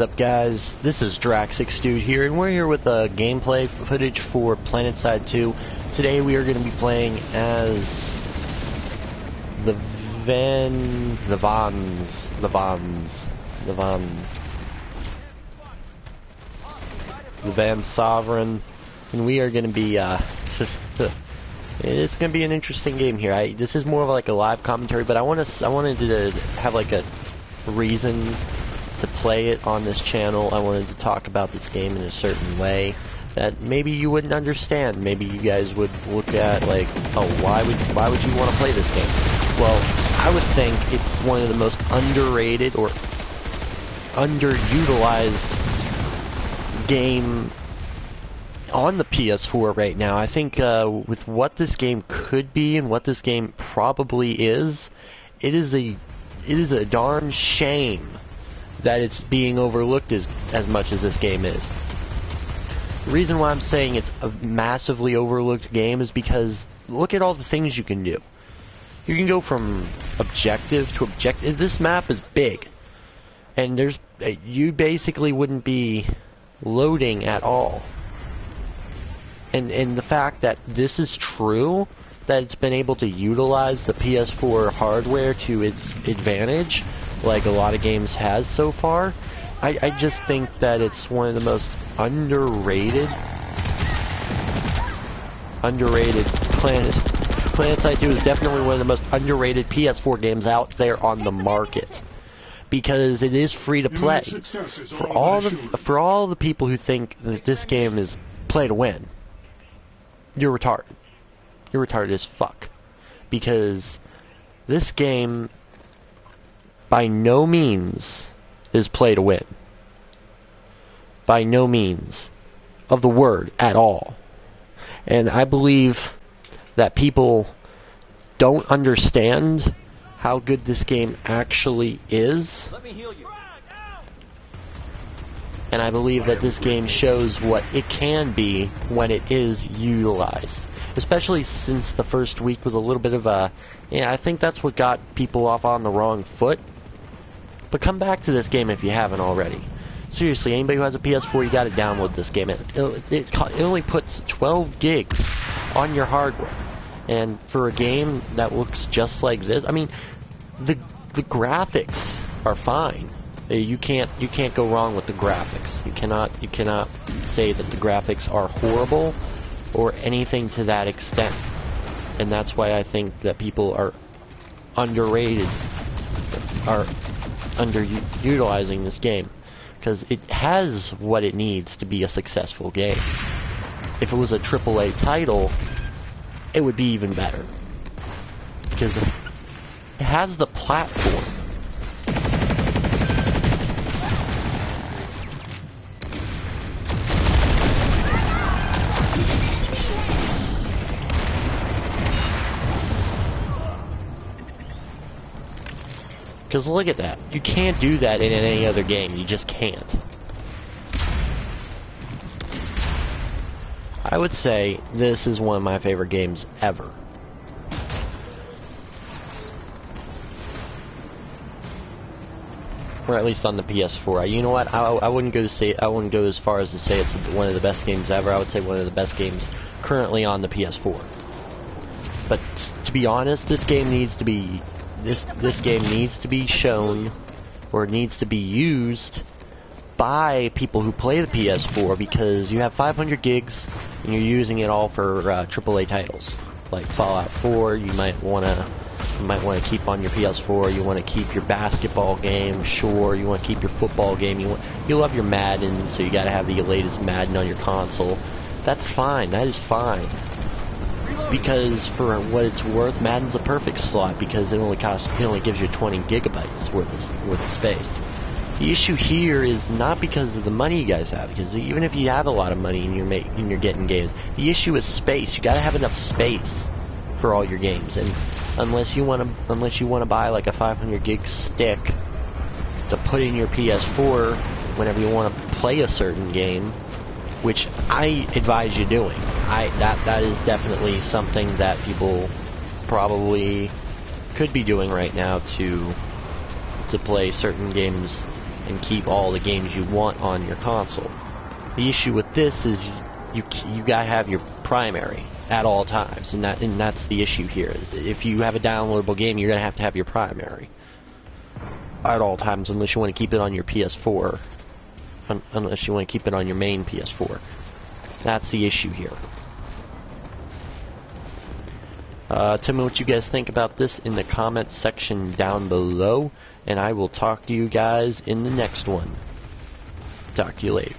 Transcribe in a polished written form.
What's up, guys? This is Drax6Dude here, and we're here with gameplay footage for Planetside 2. Today we are going to be playing as the Van Sovereign, and we are going to be it's going to be an interesting game here. This is more of like a live commentary, but I wanted to have like a reason to play it on this channel. I wanted to talk about this game in a certain way that maybe you wouldn't understand. Maybe you guys would look at like, oh, why would you want to play this game? Well, I would think it's one of the most underrated or underutilized game on the PS4 right now. I think with what this game could be and what this game probably is, it is a darn shame that it's being overlooked as much as this game is. The reason why I'm saying it's a massively overlooked game is because look at all the things you can do. You can go from objective to objective. This map is big, and you basically wouldn't be loading at all. And the fact that this is true, that it's been able to utilize the PS4 hardware to its advantage, like a lot of games has so far, I just think that it's one of the most underrated Planetside 2 is definitely one of the most underrated PS4 games out there on the market, because it is free to play. For all the people who think that this game is play to win, you're retarded. You're retarded as fuck, because this game by no means is play to win. By no means of the word at all. And I believe that people don't understand how good this game actually is. Let me heal you. And I believe that this game shows what it can be when it is utilized. Especially since the first week was a little bit of a... I think that's what got people off on the wrong foot. But come back to this game if you haven't already. Seriously, anybody who has a PS4, you gotta download this game. It only puts 12 gigs on your hardware. And for a game that looks just like this, I mean, the graphics are fine. You can't go wrong with the graphics. You cannot say that the graphics are horrible or anything to that extent. And that's why I think that people are underrated, are underutilizing this game, because it has what it needs to be a successful game. If it was a AAA title, it would be even better, because it has the platform. Because look at that. You can't do that in any other game. You just can't. I would say this is one of my favorite games ever. Or at least on the PS4. You know what? I wouldn't go as far as to say it's one of the best games ever. I would say one of the best games currently on the PS4. But to be honest, this game needs to be... This game needs to be shown, or needs to be used by people who play the PS4, because you have 500 gigs and you're using it all for AAA titles like Fallout 4. You might want to keep on your PS4. You want to keep your basketball game, sure. You want to keep your football game. You love your Madden, so you got to have the latest Madden on your console. That's fine. That is fine. Because for what it's worth, Madden's a perfect slot, because it only gives you 20 gigabytes worth of space. The issue here is not because of the money you guys have, because even if you have a lot of money and you're getting games, the issue is space. You gotta have enough space for all your games, and unless you want to buy like a 500 gig stick to put in your PS4 whenever you want to play a certain game, which I advise you doing. That is definitely something that people probably could be doing right now to play certain games and keep all the games you want on your console. The issue with this is you gotta have your primary at all times, and that's the issue here. Is if you have a downloadable game, you're gonna have to have your primary at all times, unless you want to keep it on your PS4. Unless you want to keep it on your main PS4. That's the issue here. Tell me what you guys think about this in the comments section down below, and I will talk to you guys in the next one. Talk to you later.